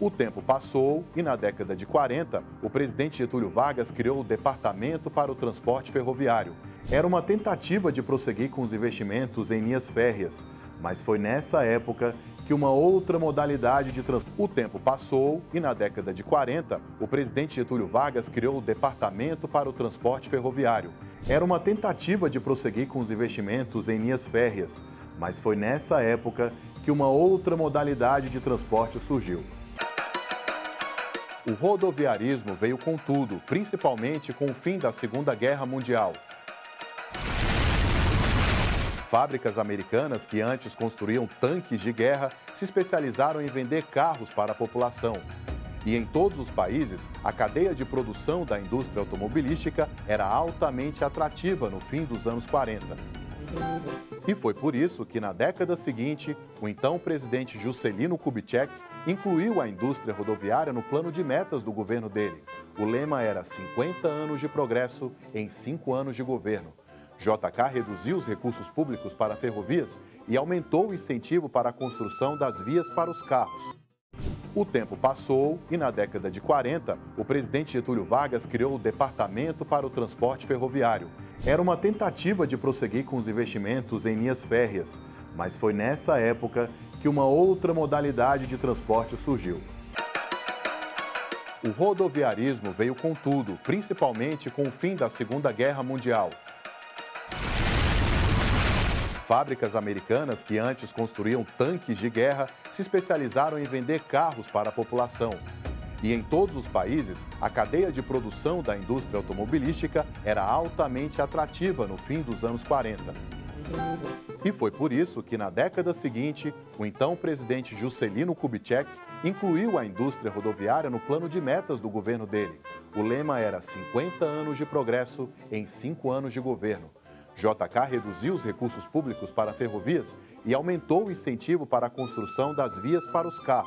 O tempo passou e, na década de 40, o presidente Getúlio Vargas criou o Departamento para o Transporte Ferroviário. Era uma tentativa de prosseguir com os investimentos em linhas férreas, mas foi nessa época que uma outra modalidade de transporte. O tempo passou e, na década de 40, o presidente Getúlio Vargas criou o Departamento para o Transporte Ferroviário. Era uma tentativa de prosseguir com os investimentos em linhas férreas, mas foi nessa época que uma outra modalidade de transporte surgiu. O rodoviarismo veio com tudo, principalmente com o fim da Segunda Guerra Mundial. Fábricas americanas que antes construíam tanques de guerra se especializaram em vender carros para a população. E em todos os países, a cadeia de produção da indústria automobilística era altamente atrativa no fim dos anos 40. E foi por isso que, na década seguinte, o então presidente Juscelino Kubitschek incluiu a indústria rodoviária no plano de metas do governo dele. O lema era 50 anos de progresso em 5 anos de governo. JK reduziu os recursos públicos para ferrovias e aumentou o incentivo para a construção das vias para os carros. O tempo passou e, na década de 40, o presidente Getúlio Vargas criou o Departamento para o Transporte Ferroviário. Era uma tentativa de prosseguir com os investimentos em linhas férreas, mas foi nessa época que uma outra modalidade de transporte surgiu. O rodoviarismo veio com tudo, principalmente com o fim da Segunda Guerra Mundial. Fábricas americanas que antes construíam tanques de guerra se especializaram em vender carros para a população. E em todos os países, a cadeia de produção da indústria automobilística era altamente atrativa no fim dos anos 40. E foi por isso que, na década seguinte, o então presidente Juscelino Kubitschek incluiu a indústria rodoviária no plano de metas do governo dele. O lema era 50 anos de progresso em 5 anos de governo. JK reduziu os recursos públicos para ferrovias e aumentou o incentivo para a construção das vias para os carros.